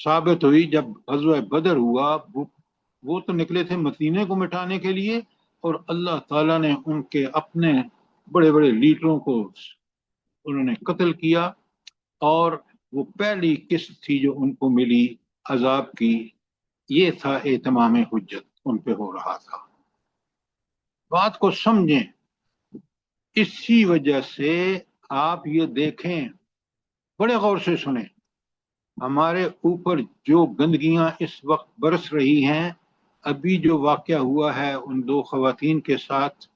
ثابت ہوئی جب غزوہ بدر ہوا، وہ تو نکلے تھے مدینے کو مٹانے کے لیے، اور اللہ تعالیٰ نے ان کے اپنے بڑے بڑے لیڈروں کو انہوں نے قتل کیا، اور وہ پہلی قسط تھی جو ان کو ملی عذاب کی، یہ تھا اتمام حجت ان پہ ہو رہا تھا۔ بات کو سمجھیں، اسی وجہ سے آپ یہ دیکھیں، بڑے غور سے سنیں، ہمارے اوپر جو گندگیاں اس وقت برس رہی ہیں، ابھی جو واقعہ ہوا ہے ان دو خواتین کے ساتھ،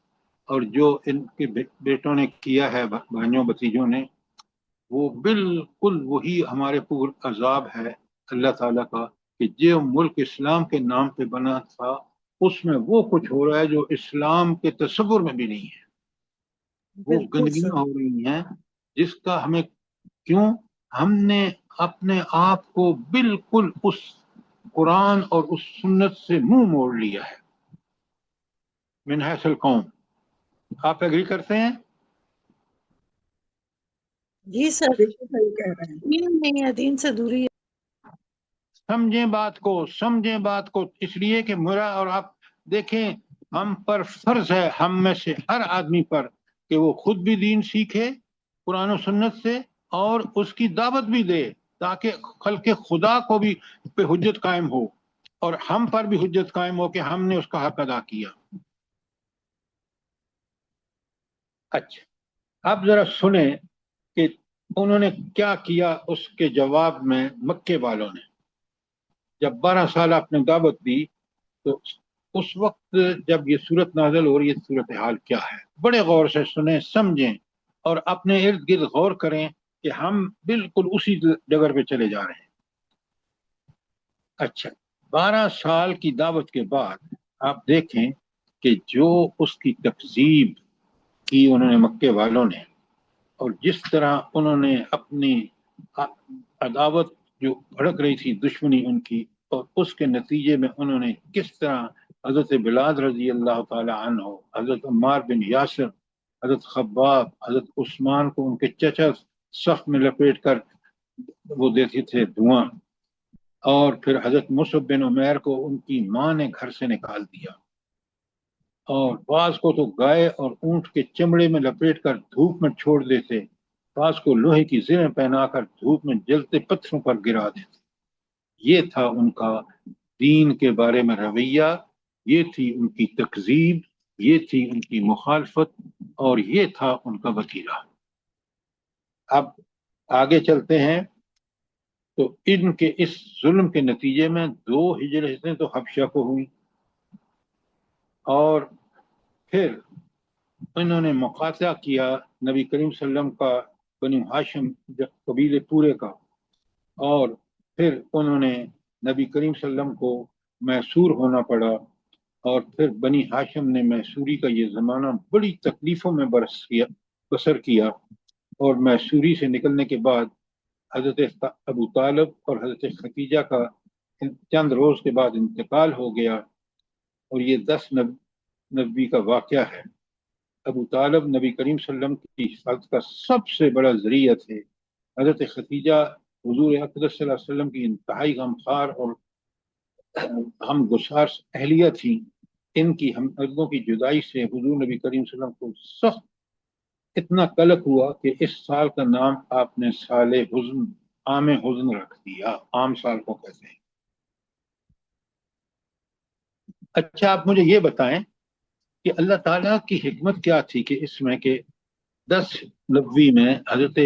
اور جو ان کے بیٹوں نے کیا ہے، بھائیوں بھتیجوں نے، وہ بالکل وہی ہمارے پر عذاب ہے اللہ تعالیٰ کا، کہ جو ملک اسلام کے نام پہ بنا تھا اس میں وہ کچھ ہو رہا ہے جو اسلام کے تصور میں بھی نہیں ہے۔ وہ بالکل گندگیاں سر، ہو رہی ہیں جس کا ہمیں، کیوں ہم نے اپنے آپ کو بالکل اس قرآن اور اس سنت سے منہ موڑ لیا ہے، من حیث القوم۔ آپ ایگری کرتے ہیں؟ جی سر، بالکل صحیح کہہ رہے ہیں۔ دین نہیں ہے، دین سے دوری ہے۔ سمجھیں بات کو، سمجھیں بات کو، اس لیے کہ میرا اور آپ دیکھیں، ہم پر فرض ہے، ہم میں سے ہر آدمی پر، کہ وہ خود بھی دین سیکھے قرآن و سنت سے، اور اس کی دعوت بھی دے، تاکہ خلق خدا کو بھی پہ حجت قائم ہو، اور ہم پر بھی حجت قائم ہو کہ ہم نے اس کا حق ادا کیا۔ اچھا، اب ذرا سنیں کہ انہوں نے کیا کیا اس کے جواب میں مکے والوں نے۔ جب 12 سال آپ نے دعوت دی تو اس وقت جب یہ صورت نازل ہو رہی ہے، صورتحال کیا ہے؟ بڑے غور سے سنیں، سمجھیں، اور اپنے ارد گرد غور کریں کہ ہم بالکل اسی جگہ پہ چلے جا رہے ہیں۔ اچھا، 12 سال کی دعوت کے بعد آپ دیکھیں کہ جو اس کی تکذیب کی انہوں نے مکے والوں نے، اور جس طرح انہوں نے اپنی عداوت جو بھڑک رہی تھی، دشمنی ان کی، اور اس کے نتیجے میں انہوں نے کس طرح حضرت بلال رضی اللہ تعالی عنہ، حضرت عمار بن یاسر، حضرت خباب، حضرت عثمان کو ان کے چچا صف میں لپیٹ کر وہ دیتے تھے دھواں، اور پھر حضرت مصعب بن عمیر کو ان کی ماں نے گھر سے نکال دیا، اور بعض کو تو گائے اور اونٹ کے چمڑے میں لپیٹ کر دھوپ میں چھوڑ دیتے، بعض کو لوہے کی زریں پہنا کر دھوپ میں جلتے پتھروں پر گرا دیتے۔ یہ تھا ان کا دین کے بارے میں رویہ، یہ تھی ان کی تکذیب، یہ تھی ان کی مخالفت، اور یہ تھا ان کا وتیرہ۔ اب آگے چلتے ہیں، تو ان کے اس ظلم کے نتیجے میں 2 ہجرتیں تو حبشہ کو ہوئی، اور پھر انہوں نے مقاطعہ کیا نبی کریم صلی اللہ علیہ وسلم کا، بنی ہاشم قبیلے پورے کا، اور پھر انہوں نے نبی کریم صلی اللہ علیہ وسلم کو محصور ہونا پڑا، اور پھر بنی ہاشم نے محصوری کا یہ زمانہ بڑی تکلیفوں میں بسر کیا، اور محصوری سے نکلنے کے بعد حضرت ابو طالب اور حضرت ختیجہ کا چند روز کے بعد انتقال ہو گیا، اور یہ 10 نبی کا واقعہ ہے۔ ابو طالب نبی کریم صلی اللہ علیہ وسلم کی حفاظت کا سب سے بڑا ذریعہ تھے، حضرت ختیجہ حضور اقدس صلی اللہ علیہ وسلم کی انتہائی غمخوار اور ہم گسار اہلیہ تھیں، ان کی ہمدردوں کی جدائی سے حضور نبی کریم صلی اللہ علیہ وسلم کو سخت اتنا قلق ہوا کہ اس سال کا نام آپ نے سال حزن، عام حزن رکھ دیا، عام سال کو کہتے ہیں۔ اچھا، آپ مجھے یہ بتائیں کہ اللہ تعالیٰ کی حکمت کیا تھی کہ اس میں کہ 10 نبوی میں حضرت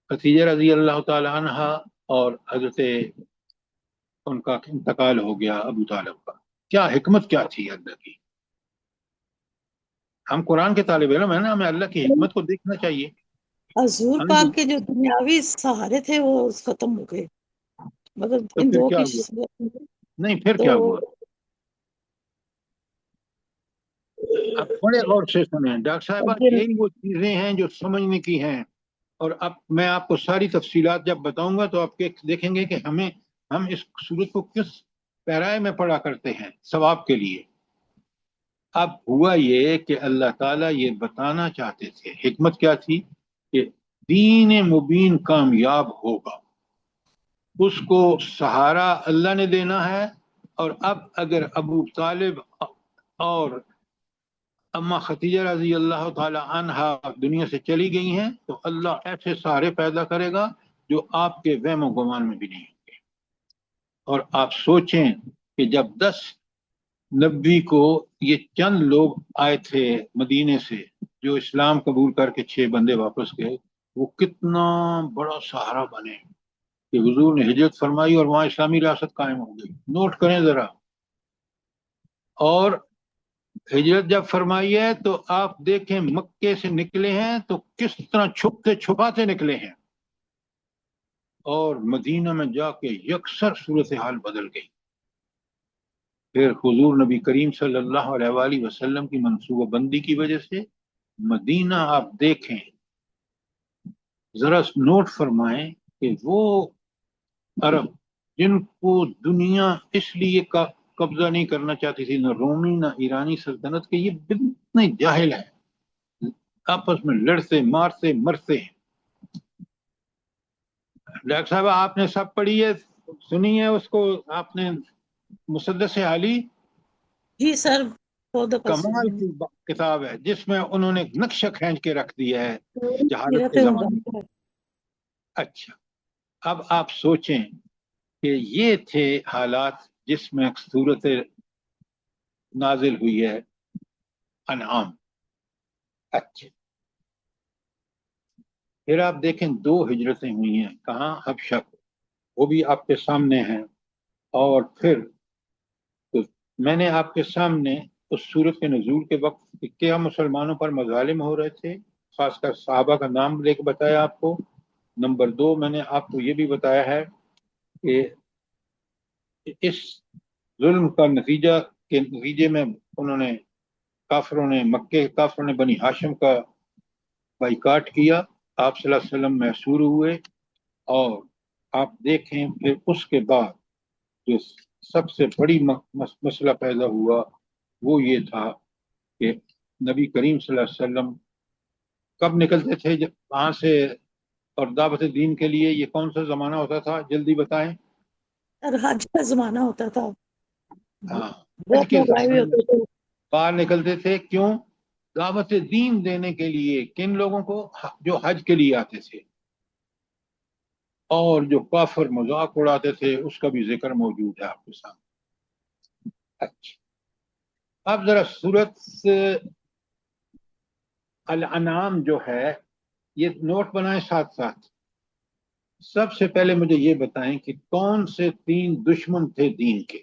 ختیجہ رضی اللہ تعالی عنہ اور حضرت ان کا انتقال ہو گیا ابو طالب کا، کیا حکمت کیا تھی اللہ کی؟ ہم قرآن کے طالب علم ہیں نا، ہمیں اللہ کی حکمت کو دیکھنا چاہیے۔ حضور ہم پاک کے جو دنیاوی سہارے تھے وہ ختم ہو گئے، مطلب تو ان پھر دو کیا کی ہوا؟ صورت میں نہیں، پھر تو کیا ہوا؟ اب بڑے غور سے سنیں ڈاکٹر صاحبہ، پھر یہی وہ چیزیں ہیں جو سمجھنے کی ہیں، اور اب میں آپ کو ساری تفصیلات جب بتاؤں گا تو آپ دیکھیں گے کہ ہم اس صورت کو کس پیرائے میں پڑھا کرتے ہیں ثواب کے لیے۔ اب ہوا یہ کہ اللہ تعالیٰ یہ بتانا چاہتے تھے، حکمت کیا تھی کہ دین مبین کامیاب ہوگا، اس کو سہارا اللہ نے دینا ہے. اور اب اگر ابو طالب اور اما ختیجہ رضی اللہ تعالی عنہا دنیا سے چلی گئی ہیں تو اللہ ایسے سہارے پیدا کرے گا جو آپ کے وہم و گمان میں بھی نہیں ہوں گے. اور آپ سوچیں کہ جب 10 نبی کو یہ چند لوگ آئے تھے مدینے سے جو اسلام قبول کر کے 6 بندے واپس گئے، وہ کتنا بڑا سہارا بنے کہ حضور نے ہجرت فرمائی اور وہاں اسلامی ریاست قائم ہو گئی. نوٹ کریں ذرا. اور ہجرت جب فرمائی ہے تو آپ دیکھیں مکے سے نکلے ہیں تو کس طرح چھپتے چھپاتے نکلے ہیں، اور مدینہ میں جا کے یکسر صورتحال بدل گئی. پھر حضور نبی کریم صلی اللہ علیہ وآلہ وسلم کی منصوبہ بندی کی وجہ سے مدینہ آپ دیکھیں، ذرا نوٹ فرمائیں کہ وہ عرب جن کو دنیا اس لیے قبضہ نہیں کرنا چاہتی تھی، نہ رومی نہ ایرانی سلطنت کے، یہ اتنے جاہل ہیں، آپس میں لڑتے مارتے مرتے ہیں. ڈاکٹر صاحب آپ نے سب پڑھی ہے، سنی ہے اس کو آپ نے، مسدس علی؟ جی سر، بہت دفعہ کمال سنی کی کتاب ہے جس میں انہوں نے نقشہ کھینچ کے رکھ دیا ہے ہے. جہالت سیرت کے عمدہ. زمانے میں. اچھا، اب آپ سوچیں کہ یہ تھے حالات جس میں صورت نازل ہوئی ہے انعام. اچھا، پھر آپ دیکھیں 2 ہجرتیں ہوئی ہیں، کہاں؟ حبشہ کو، وہ بھی آپ کے سامنے ہیں. اور پھر تو میں نے آپ کے سامنے اس صورت کے نزول کے وقت کیا مسلمانوں پر مظالم ہو رہے تھے، خاص کر صحابہ کا نام لے کے بتایا آپ کو. نمبر 2 میں نے آپ کو یہ بھی بتایا ہے کہ اس ظلم کا نتیجہ کے نتیجے میں انہوں نے مکے کافروں نے بنی ہاشم کا بائیکاٹ کیا، آپ صلی اللہ علیہ وسلم محصور ہوئے. اور آپ دیکھیں پھر اس کے بعد جو سب سے بڑی مسئلہ پیدا ہوا وہ یہ تھا کہ نبی کریم صلی اللہ علیہ وسلم کب نکلتے تھے وہاں سے اور دعوت دین کے لیے؟ یہ کون سا زمانہ ہوتا تھا، جلدی بتائیں. سر حج کا زمانہ ہوتا تھا، ہاں، حج بہت کے لوگ آئے ہوئے زمانے ہوتے میں تھے. باہر نکلتے تھے. کیوں؟ دعوت دین دینے کے لیے. کن لوگوں کو؟ جو حج کے لیے آتے تھے. اور جو کافر مذاق اڑاتے تھے اس کا بھی ذکر موجود ہے آپ کے سامنے. اچھا، اب ذرا سورت الانعام جو ہے یہ نوٹ بنائیں ساتھ ساتھ. سب سے پہلے مجھے یہ بتائیں کہ کون سے 3 دشمن تھے دین کے،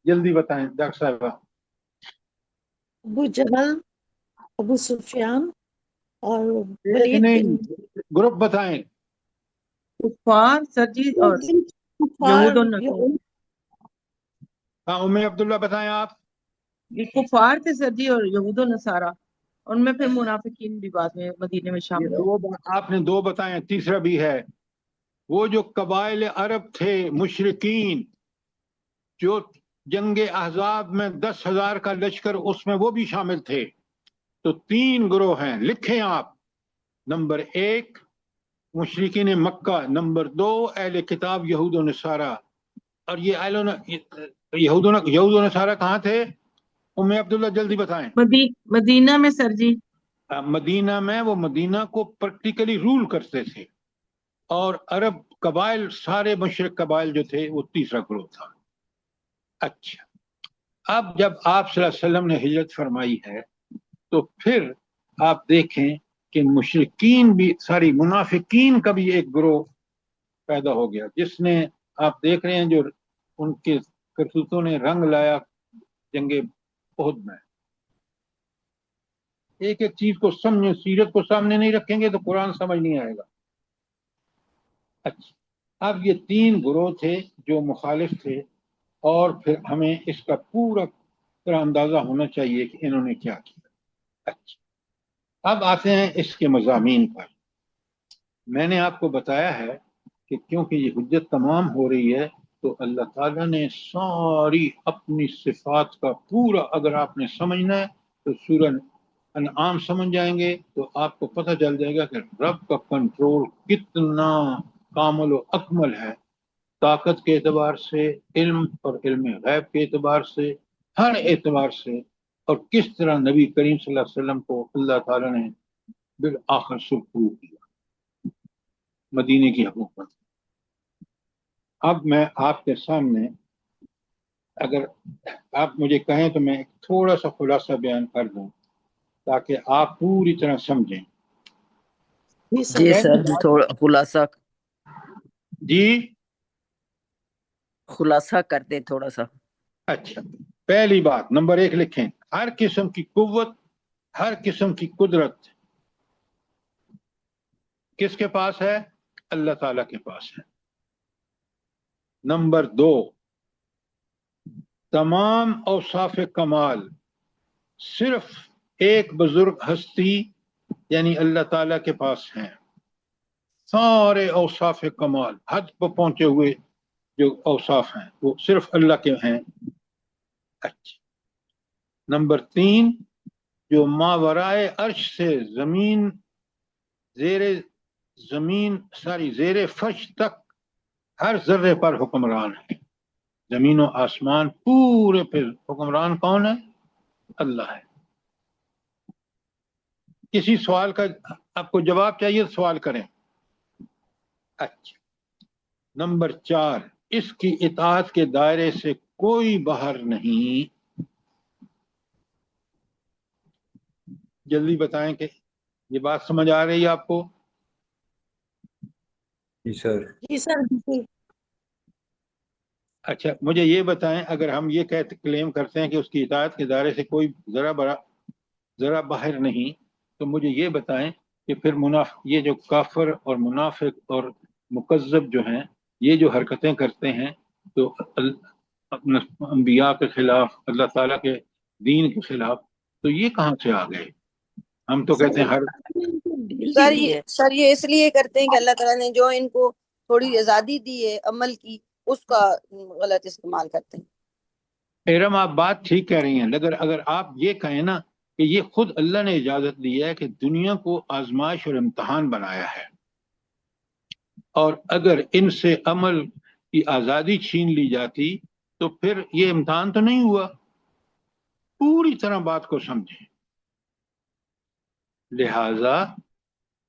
جلدی بتائیں ڈاکٹر صاحبہ. ابو جہل، ابو سفیان اور ایک ولید نہیں، بن گروپ بتائیں. کفار سر جی اور کفار. یہود و نصارہ. ہاں، ام عبداللہ بتائیں آپ. یہ کفار تھے سر جی اور یہود و نصارہ، ان میں پھر منافقین بھی بعد میں مدینے میں یہ شامل ہو. آپ نے 2 بتائیں، تیسرا بھی ہے. وہ جو قبائل عرب تھے مشرکین جو جنگ احزاب میں 10,000 کا لشکر اس میں وہ بھی شامل تھے. تو 3 گروہ ہیں، لکھیں آپ. نمبر 1 مشرکین مکہ، نمبر 2 اہل کتاب یہود و نصارہ. اور یہ یہود و نصارہ کہاں تھے؟ ام عبداللہ جلدی بتائیں. مدینہ میں سر جی. مدینہ میں. وہ مدینہ کو پریکٹیکلی رول کرتے تھے. اور عرب قبائل سارے مشرک قبائل جو تھے وہ تیسرا گروہ تھا. اچھا، اب جب آپ صلی اللہ علیہ وسلم نے ہجرت فرمائی ہے تو پھر آپ دیکھیں کہ مشرکین بھی منافقین کا بھی ایک گروہ پیدا ہو گیا جس نے آپ دیکھ رہے ہیں جو ان کے کرتوتوں نے رنگ لایا جنگ احد میں. ایک ایک چیز کو سمجھیں، سیرت کو سامنے نہیں رکھیں گے تو قرآن سمجھ نہیں آئے گا. اچھا، اب یہ 3 گروہ تھے جو مخالف تھے، اور پھر ہمیں اس کا پورا طرح اندازہ ہونا چاہیے کہ انہوں نے کیا کیا. اچھا، اب آتے ہیں اس کے مضامین پر. میں نے آپ کو بتایا ہے کہ کیونکہ یہ حجت تمام ہو رہی ہے تو اللہ تعالیٰ نے ساری اپنی صفات کا پورا، اگر آپ نے سمجھنا ہے تو سورہ انعام سمجھ جائیں گے تو آپ کو پتہ چل جائے گا کہ رب کا کنٹرول کتنا کامل و اکمل ہے. طاقت کے اعتبار سے، علم اور علم غیب کے اعتبار سے، ہر اعتبار سے، اور کس طرح نبی کریم صلی اللہ علیہ وسلم کو اللہ تعالیٰ نے بالآخر سرخرو کیا مدینے کی حکومت۔ اب میں آپ کے سامنے، اگر آپ مجھے کہیں تو میں تھوڑا سا خلاصہ بیان کر دوں تاکہ آپ پوری طرح سمجھیں۔ جی سر جی پہلی سر، بات، تھوڑا جی خلاصہ کر دیں تھوڑا سا۔ اچھا، پہلی بات نمبر 1 لکھیں، ہر قسم کی قوت، ہر قسم کی قدرت کس کے پاس ہے؟ اللہ تعالیٰ کے پاس ہے۔ نمبر 2، تمام اوصاف کمال صرف ایک بزرگ ہستی یعنی اللہ تعالیٰ کے پاس ہیں۔ سارے اوصاف کمال، حد پر پہنچے ہوئے جو اوصاف ہیں وہ صرف اللہ کے ہیں۔ اچھا، نمبر 3، جو ماورائے عرش سے زمین، زیر زمین ساری زیر فرش تک ہر ذرے پر حکمران ہے۔ زمین و آسمان پورے پہ حکمران کون ہے؟ اللہ ہے۔ کسی سوال کا آپ کو جواب چاہیے تو سوال کریں۔ اچھا، نمبر 4، اس کی اطاعت کے دائرے سے کوئی باہر نہیں۔ جلدی بتائیں کہ یہ بات سمجھ آ رہی ہے آپ کو؟ جی سر۔ جی سر بالکل۔ اچھا، مجھے یہ بتائیں، اگر ہم یہ کلیم کرتے ہیں کہ اس کی اطاعت کے دائرے سے کوئی ذرا باہر نہیں، تو مجھے یہ بتائیں کہ پھر یہ جو کافر اور منافق اور مکذب جو ہیں، یہ جو حرکتیں کرتے ہیں تو اپنے انبیاء کے خلاف، اللہ تعالیٰ کے دین کے خلاف، تو یہ کہاں سے آ گئے؟ ہم تو کہتے ہیں ہر سر یہ اس لیے کرتے ہیں کہ اللہ تعالیٰ نے جو ان کو تھوڑی آزادی دی ہے عمل کی، اس کا غلط استعمال کرتے ہیں۔ ارم، آپ بات ٹھیک کہہ رہی ہیں، لیکن اگر آپ یہ کہیں نا کہ یہ خود اللہ نے اجازت دی ہے کہ دنیا کو آزمائش اور امتحان بنایا ہے، اور اگر ان سے عمل کی آزادی چھین لی جاتی تو پھر یہ امتحان تو نہیں ہوا۔ پوری طرح بات کو سمجھیں۔ لہذا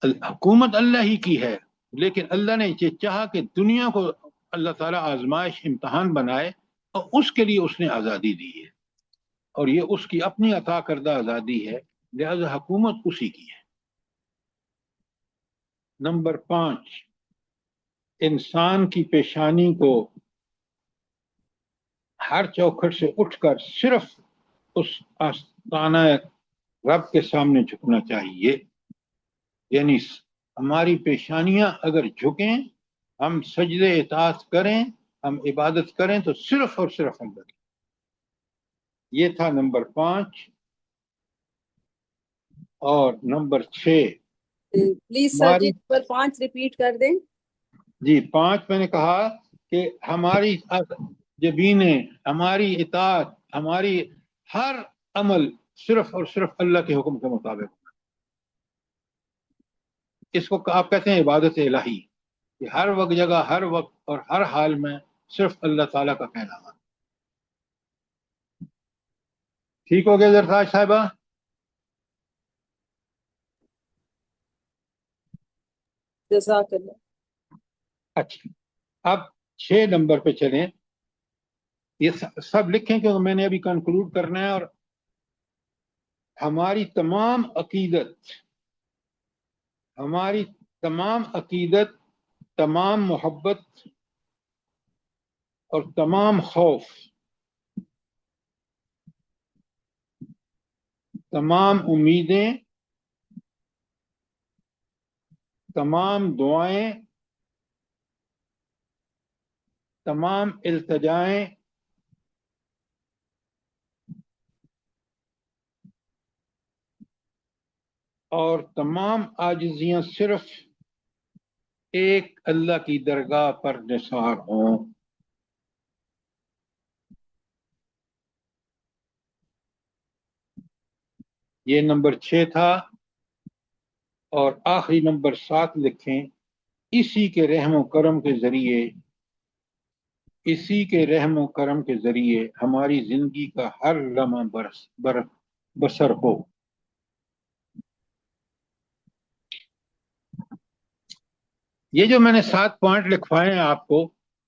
حکومت اللہ ہی کی ہے، لیکن اللہ نے یہ چاہا کہ دنیا کو اللہ تعالیٰ آزمائش امتحان بنائے، اور اس کے لیے اس نے آزادی دی ہے، اور یہ اس کی اپنی عطا کردہ آزادی ہے، لہذا حکومت اسی کی ہے۔ نمبر 5، انسان کی پیشانی کو ہر چوکھٹ سے اٹھ کر صرف اس آستانہ رب کے سامنے جھکنا چاہیے، یعنی ہماری پیشانیاں اگر جھکیں، ہم سجدے اطاعت کریں، ہم عبادت کریں تو صرف اور صرف اللہ کی۔ یہ تھا نمبر 5۔ اور نمبر 6، پلیز سر جی نمبر 5 ریپیٹ کر دیں۔ جی 5 میں نے کہا کہ ہماری جبینیں، ہماری اطاعت، ہماری ہر عمل صرف اور صرف اللہ کے حکم کے مطابق، اس کو آپ کہتے ہیں عبادت الہی، کہ ہر وقت جگہ، ہر وقت اور ہر حال میں صرف اللہ تعالیٰ کا کہنا ہے۔ ٹھیک ہو گیا زرتاج صاحبہ؟ جزاک اللہ۔ اچھا، اب 6 نمبر پہ چلیں۔ یہ سب لکھیں کیونکہ میں نے ابھی کنکلوڈ کرنا ہے۔ اور ہماری تمام عقیدت، تمام محبت اور تمام خوف، تمام امیدیں، تمام دعائیں، تمام التجائیں اور تمام عاجزیاں صرف ایک اللہ کی درگاہ پر نثار ہوں۔ یہ نمبر 6 تھا۔ اور آخری نمبر 7 لکھیں، اسی کے رحم و کرم کے ذریعے اسی کے رحم و کرم کے ذریعے ہماری زندگی کا ہر لمحہ بسر ہو۔ یہ جو میں نے 7 پوائنٹ لکھوائے ہیں آپ کو،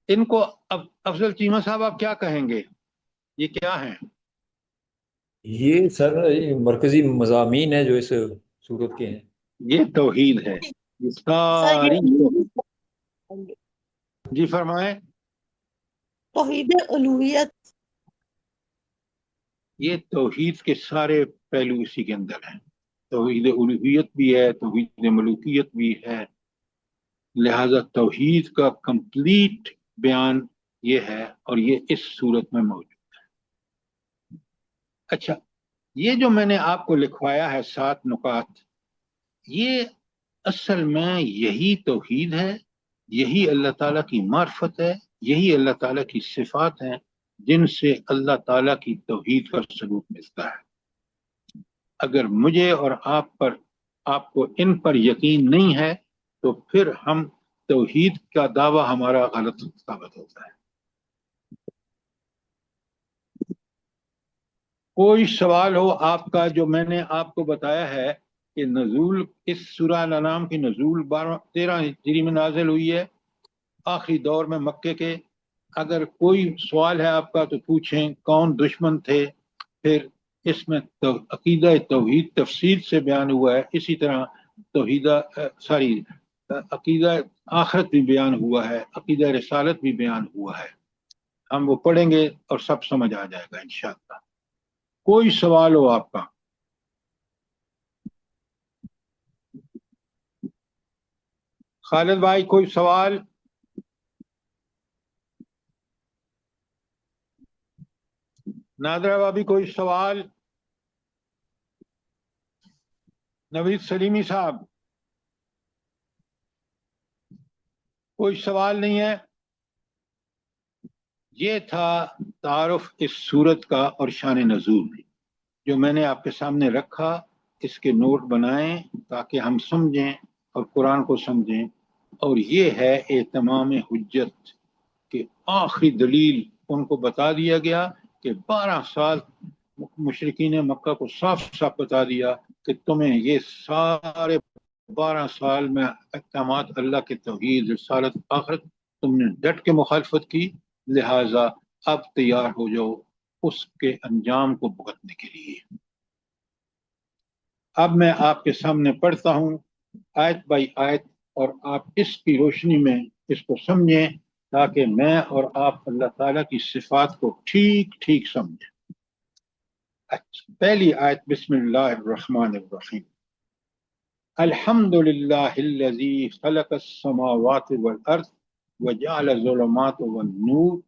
ان کو اب افضل چیمہ صاحب آپ کیا کہیں گے؟ یہ کیا ہیں؟ یہ سر یہ مرکزی مضامین ہے جو اس صورت کے ہیں۔ یہ توحید ہے، یہ سر ساری یہ جی فرمائیں۔ توحید الوہیت، یہ توحید کے سارے پہلو اسی کے اندر ہیں۔ توحید الوہیت بھی ہے، توحید ملوکیت بھی ہے، لہذا توحید کا کمپلیٹ بیان یہ ہے، اور یہ اس صورت میں موجود ہے۔ اچھا، یہ جو میں نے آپ کو لکھوایا ہے 7 نکات، یہ اصل میں یہی توحید ہے، یہی اللہ تعالیٰ کی معرفت ہے، یہی اللہ تعالیٰ کی صفات ہیں جن سے اللہ تعالیٰ کی توحید کا ثبوت ملتا ہے۔ اگر مجھے اور آپ کو ان پر یقین نہیں ہے تو پھر ہم توحید کا دعویٰ ہمارا غلط ثابت ہوتا ہے۔ کوئی سوال ہو آپ کا؟ جو میں نے آپ کو بتایا ہے کہ نزول اس سورہ الانعام کی نزول 13 ہجری میں نازل ہوئی ہے، آخری دور میں مکے کے۔ اگر کوئی سوال ہے آپ کا تو پوچھیں، کون دشمن تھے، پھر اس میں عقیدہ توحید تفصیل سے بیان ہوا ہے، اسی طرح عقیدہ آخرت بھی بیان ہوا ہے، عقیدہ رسالت بھی بیان ہوا ہے۔ ہم وہ پڑھیں گے اور سب سمجھ آ جائے گا انشاءاللہ۔ کوئی سوال ہو آپ کا؟ خالد بھائی کوئی سوال؟ نادرہ بھابی کوئی سوال؟ نوید سلیمی صاحب کوئی سوال نہیں ہے؟ یہ تھا تعارف اس صورت کا اور شان نزول میں، جو میں نے آپ کے سامنے رکھا۔ اس کے نوٹ بنائیں تاکہ ہم سمجھیں اور قرآن کو سمجھیں۔ اور یہ ہے اتمام حجت کہ آخری دلیل ان کو بتا دیا گیا کہ 12 سال مشرکین مکہ کو صاف صاف بتا دیا کہ تمہیں یہ سارے 12 سال میں احکامات اللہ کے توحید رسالت آخرت تم نے ڈٹ کے مخالفت کی، لہٰذا اب تیار ہو جاؤ اس کے انجام کو بھگتنے کے لیے۔ اب میں آپ کے سامنے پڑھتا ہوں آیت بائی آیت، اور آپ اس کی روشنی میں اس کو سمجھیں تاکہ میں اور آپ اللہ تعالیٰ کی صفات کو ٹھیک ٹھیک سمجھیں۔ اچھا، پہلی آیت، بسم اللہ الرحمن الرحیم۔ الحمد للہ الذی خلق السماوات والارض وجعل الظلمات والنور۔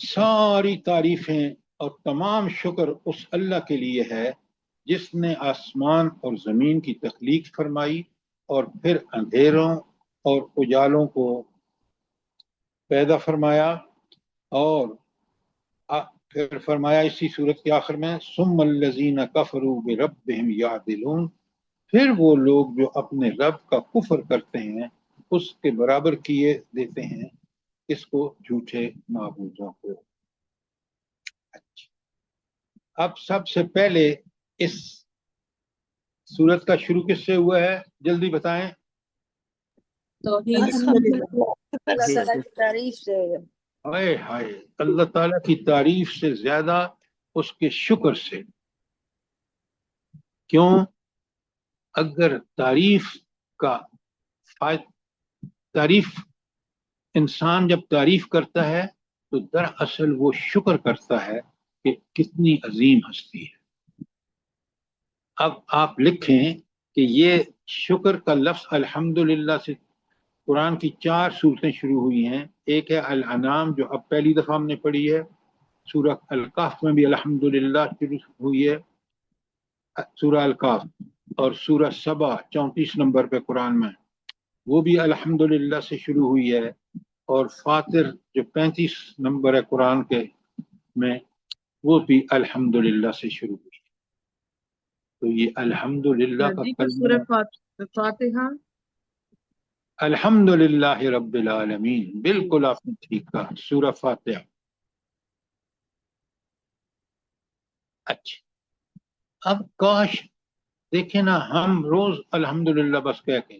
ساری تعریفیں اور تمام شکر اس اللہ کے لیے ہے جس نے آسمان اور زمین کی تخلیق فرمائی اور پھر اندھیروں اور اجالوں کو پیدا فرمایا، اور پھر فرمایا اسی صورت کے آخر میں ثم الذین کفروا بربہم یعدلون، پھر وہ لوگ جو اپنے رب کا کفر کرتے ہیں اس کے برابر کیے دیتے ہیں اس کو جھوٹے معبودوں کو۔ اب سب سے پہلے اس سورت کا شروع کس سے ہوا ہے؟ جلدی بتائیں۔ توحید الحمدللہ، اللہ تعالیٰ کی تعریف سے ہے۔ ہائے ہائے، اللہ تعالیٰ کی تعریف سے زیادہ اس کے شکر سے۔ کیوں؟ اگر تعریف انسان جب تعریف کرتا ہے تو دراصل وہ شکر کرتا ہے کہ کتنی عظیم ہستی ہے۔ اب آپ لکھیں کہ یہ شکر کا لفظ الحمدللہ سے قرآن کی 4 صورتیں شروع ہوئی ہیں۔ ایک ہے الانعام جو اب پہلی دفعہ ہم نے پڑھی ہے، سورہ الکہف میں بھی الحمدللہ شروع ہوئی ہے، سورہ الکہف، اور سورہ سبا 34 نمبر پہ قرآن میں وہ بھی الحمدللہ سے شروع ہوئی ہے، اور فاطر جو 35 نمبر ہے قرآن کے میں وہ بھی الحمدللہ سے شروع ہوئی ہے۔ تو یہ الحمدللہ کا جی، تو سورہ کلمہ فاتحہ الحمدللہ رب العالمین، بالکل آپ نے ٹھیک کہا، سورہ فاتحہ۔ اچھا، اب کاش دیکھیں نا، ہم روز الحمدللہ بس کہہ کے،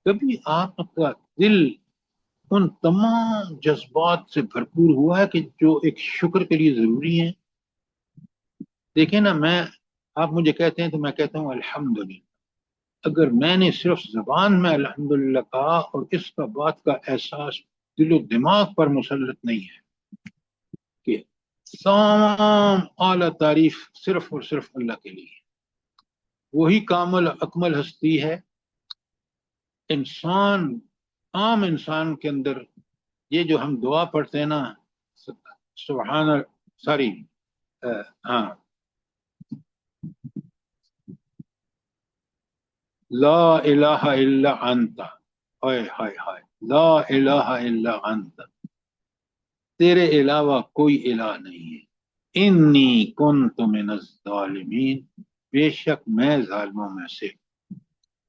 کبھی آپ کا دل ان تمام جذبات سے بھرپور ہوا ہے کہ جو ایک شکر کے لیے ضروری ہیں؟ دیکھیں نا، آپ مجھے کہتے ہیں تو میں کہتا ہوں الحمدللہ، اگر میں نے صرف زبان میں الحمدللہ کہا اور اس کا بات کا احساس دل و دماغ پر مسلط نہیں ہے کہ تمام اعلیٰ تعریف صرف اور صرف اللہ کے لیے، وہی کامل اکمل ہستی ہے، عام انسان کے اندر یہ جو ہم دعا پڑھتے ہیں نا، سبحان، سوری، ہاں، لا الہ الا انت، ہائے ہائے ہائے، لا الہ الا انت، تیرے علاوہ کوئی الہ نہیں ہے، انی کنت من الظالمین، بے شک میں ظالموں میں سے،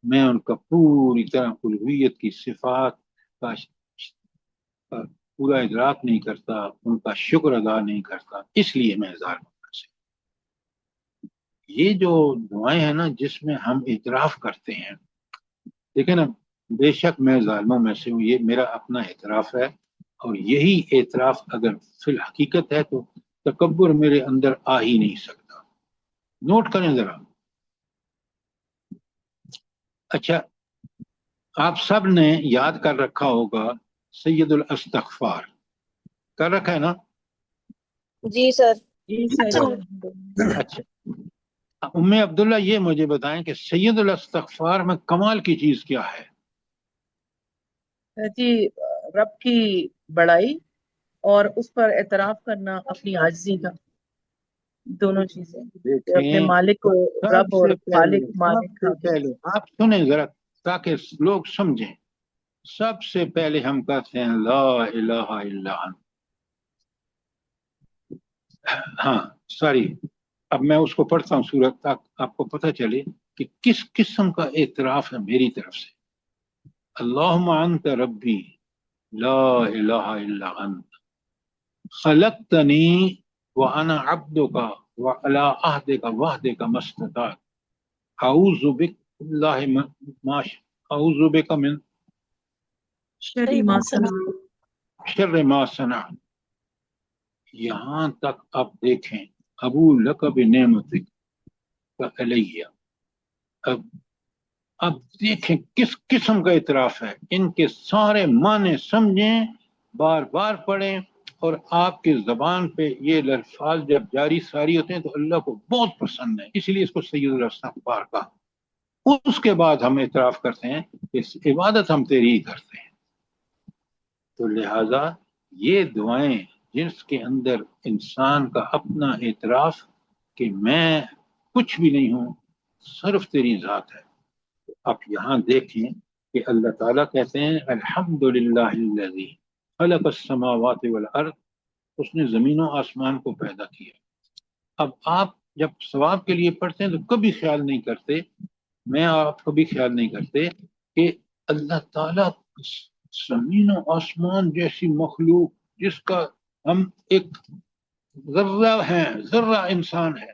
میں ان کا پوری طرح الوہیت کی صفات کا پورا ادراک نہیں کرتا، ان کا شکر ادا نہیں کرتا، اس لیے میں ظالموں میں سے۔ یہ جو دعائیں ہیں نا جس میں ہم اعتراف کرتے ہیں، دیکھیں نا، بے شک میں ظالموں میں سے ہوں، یہ میرا اپنا اعتراف ہے، اور یہی اعتراف اگر فی الحقیقت ہے تو تکبر میرے اندر آ ہی نہیں سکتا۔ نوٹ کریں ذرا۔ اچھا، آپ سب نے یاد کر رکھا ہوگا سید الاستغفار، کر رکھا ہے نا؟ جی سر۔ جی سر۔ اچھا، ام عبداللہ یہ مجھے بتائیں کہ سید الاستغفار میں کمال کی چیز کیا ہے؟ جی، رب کی بڑائی اور اس پر اعتراف کرنا اپنی عاجزی کا، دونوں چیزیں، کہ اپنے دیکھیں، مالک کو سب رب اور سے خالق پہلے مالک کا۔ آپ سنیں ذرا تاکہ لوگ سمجھیں، سب سے پہلے ہم کہتے ہیں لا الہ الا انت۔ ہاں، سوری، اب میں اس کو پڑھتا ہوں سورت تک آپ کو پتہ چلے کہ کس قسم کا اعتراف ہے میری طرف سے۔ اللہم انت ربی لا الہ الا انت خلقتنی وانا عبدک وعلی عہدک وعدک ما استطعت اعوذ بک اللہ اعوذ بک من شر ما صنعت۔ شر ما صنعت۔ یہاں تک آپ دیکھیں، ابو لقب نعمتک علیہ، اب دیکھیں کس قسم کا اعتراف ہے، ان کے سارے معنی سمجھیں، بار بار پڑھیں، اور آپ کی زبان پہ یہ الفاظ جب جاری ساری ہوتے ہیں تو اللہ کو بہت پسند ہے، اس لیے اس کو سید الاستغفار کہا۔ اس کے بعد ہم اعتراف کرتے ہیں کہ عبادت ہم تیری ہی کرتے ہیں۔ تو لہذا یہ دعائیں جس کے اندر انسان کا اپنا اعتراف کہ میں کچھ بھی نہیں ہوں، صرف تیری ذات ہے۔ آپ یہاں دیکھیں کہ اللہ تعالیٰ کہتے ہیں الحمدللہ الذی خلق السماوات والارض، اس نے زمین و آسمان کو پیدا کیا۔ اب آپ جب ثواب کے لیے پڑھتے ہیں تو کبھی خیال نہیں کرتے، میں آپ کبھی خیال نہیں کرتے کہ اللہ تعالیٰ زمین و آسمان جیسی مخلوق جس کا ہم ایک ذرہ ہیں، ذرہ انسان ہے،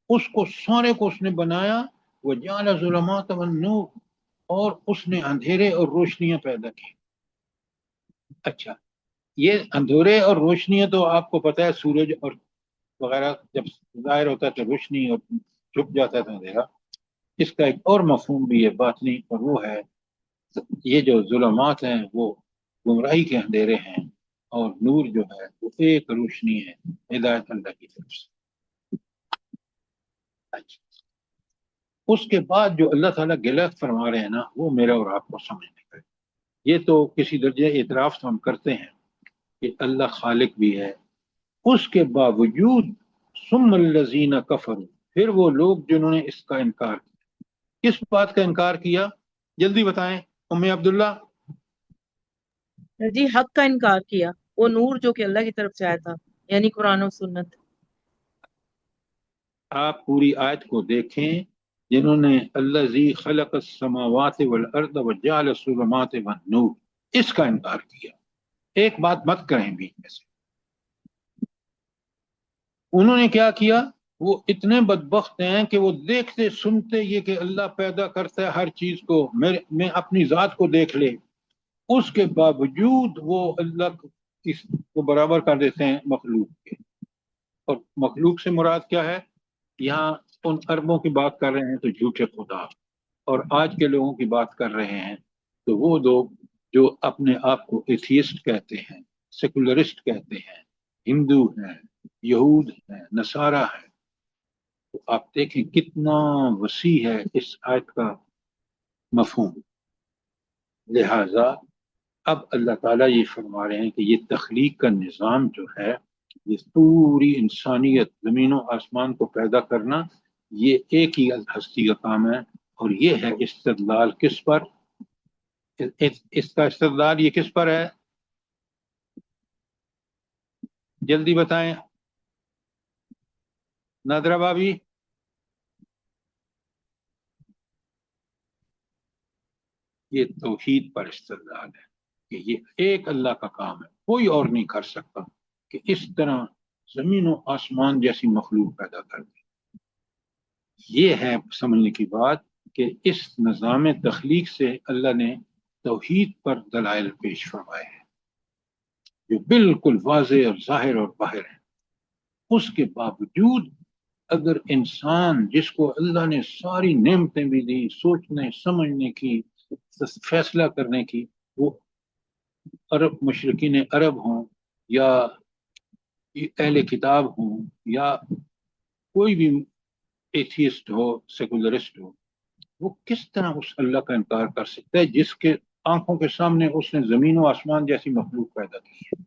اس کو سارے کو اس نے بنایا، وجعل الظلمات والنور، اور اس نے اندھیرے اور روشنیاں پیدا کی۔ اچھا، یہ اندھیرے اور روشنیاں تو آپ کو پتہ ہے، سورج اور وغیرہ جب ظاہر ہوتا ہے تو روشنی، اور چھپ جاتا ہے تو اندھیرا۔ اس کا ایک اور مفہوم بھی ہے باطنی، اور وہ ہے یہ جو ظلمات ہیں وہ گمراہی کے اندھیرے ہیں، اور نور جو ہے وہ ایک روشنی ہے ہدایت اللہ کی طرف سے۔ اچھا، اس کے بعد جو اللہ تعالیٰ گلہ فرما رہے ہیں نا، وہ میرا اور آپ کو سمجھنے کا ہے۔ یہ تو کسی درجے اعتراف تو ہم کرتے ہیں کہ اللہ خالق بھی ہے، اس کے باوجود ثم الذین کفروا، پھر وہ لوگ جنہوں نے اس کا انکار کیا۔ کس بات کا انکار کیا؟ جلدی بتائیں ام عبداللہ۔ جی، حق کا انکار کیا، وہ نور جو کہ اللہ کی طرف سے آیا تھا، یعنی قرآن و سنت۔ آپ پوری آیت کو دیکھیں، جنہوں نے الذی خلق السماوات والارض وجعل الظلمات والنور، اس کا انکار کیا. ایک بات مت کریں بیچ میں سے. انہوں نے کیا کیا؟ وہ اتنے بدبخت ہیں کہ وہ دیکھتے سنتے یہ کہ اللہ پیدا کرتا ہے ہر چیز کو، میں اپنی ذات کو دیکھ لے، اس کے باوجود وہ اللہ کو برابر کر دیتے ہیں مخلوق کے. اور مخلوق سے مراد کیا ہے؟ یہاں ان اربوں کی بات کر رہے ہیں تو جھوٹے خدا، اور آج کے لوگوں کی بات کر رہے ہیں تو وہ لوگ جو اپنے آپ کو ایتھیسٹ کہتے ہیں، سیکولرسٹ کہتے ہیں، ہندو ہیں، یہود ہیں، نصارہ ہیں. تو آپ دیکھیں کتنا وسیع ہے اس آیت کا مفہوم. لہذا اب اللہ تعالیٰ یہ فرما رہے ہیں کہ یہ تخلیق کا نظام جو ہے، یہ پوری انسانیت، زمین و آسمان کو پیدا کرنا، یہ ایک ہی ہستی کا کام ہے. اور یہ ہے استدلال کس پر؟ اس کا استدلال یہ کس پر ہے؟ جلدی بتائیں نادرہ بابی. یہ توحید پر استدلال ہے کہ یہ ایک اللہ کا کام ہے، کوئی اور نہیں کر سکتا کہ اس طرح زمین و آسمان جیسی مخلوق پیدا کر دے. یہ ہے سمجھنے کی بات کہ اس نظام تخلیق سے اللہ نے توحید پر دلائل پیش فرمائے ہیں جو بالکل واضح اور ظاہر اور باہر ہیں. اس کے باوجود اگر انسان جس کو اللہ نے ساری نعمتیں بھی دی، سوچنے سمجھنے کی، فیصلہ کرنے کی، وہ عرب مشرکین عرب ہوں یا اہل کتاب ہوں یا کوئی بھی ایتھیسٹ ہو، سیکولرسٹ ہو، وہ کس طرح اس اللہ کا انکار کر سکتا ہے جس کے آنکھوں کے سامنے اس نے زمین و آسمان جیسی مخلوق پیدا کی ہے.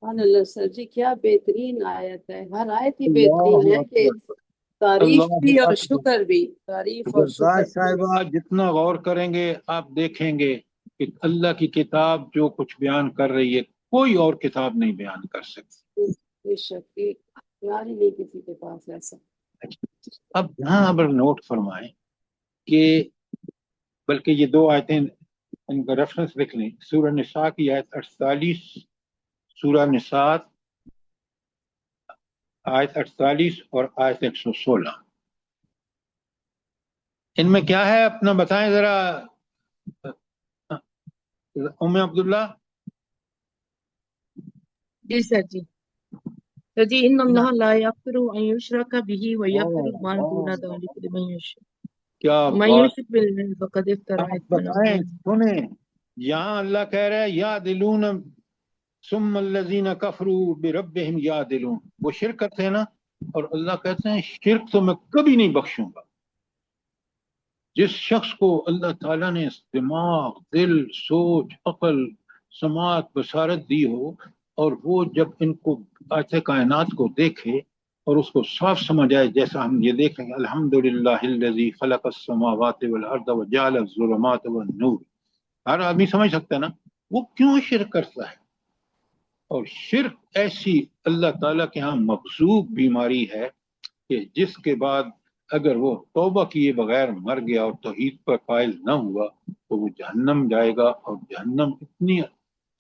سبحان اللہ سر جی، کیا بہترین آیت ہے، ہر آیت ہی اللہ بہترین ہے کہ اکبر، تعریف اللہ بھی اور اکبر. شکر بھی، تعریف اور گلزار شکر بھی. صاحبہ جتنا غور کریں گے آپ دیکھیں گے کہ اللہ کی کتاب جو کچھ بیان کر رہی ہے کوئی اور کتاب نہیں بیان کر سکتی. بے شک یار ہی نہیں کسی کے پاس ایسا. اب یہاں اب نوٹ فرمائیں کہ بلکہ یہ دو آیتیں ان کا ریفرنس لکھ لیں. سورہ نساء کی آیت 48، سورہ نساء آیت 48 اور آیت 116. ان میں کیا ہے اپنا بتائیں ذرا ام عبداللہ. جی سر جی. تو جی ان اللہ لا یغفر ان یشرک به ویغفر ما دون ذلک لمن یشاء کیا ومن بات! یشرک باللہ فقد افترى آپ اثما بتائیں، عظیما. سنیں، یہاں اللہ کہہ رہا ہے یعدلون ثم الذین کفروا بربہم یعدلون. وہ شرک کرتے ہیں نا، اور اللہ کہتے ہیں شرک تو میں کبھی نہیں بخشوں گا. جس شخص کو اللہ تعالیٰ نے دماغ، دل، سوچ، عقل، سماعت، بصارت دی ہو، اور وہ جب ان کو آیت کائنات کو دیکھے اور اس کو صاف سمجھ آئے، جیسا ہم یہ دیکھ رہے ہیں الحمدللہ الذی خلق السماوات والارض وجعل الظلمات والنور، ہر آدمی سمجھ سکتا ہے نا وہ کیوں شرک کرتا ہے. اور شرک ایسی اللہ تعالیٰ کے ہاں مغضوب بیماری ہے کہ جس کے بعد اگر وہ توبہ کیے بغیر مر گیا اور توحید پر قائل نہ ہوا تو وہ جہنم جائے گا. اور جہنم اتنی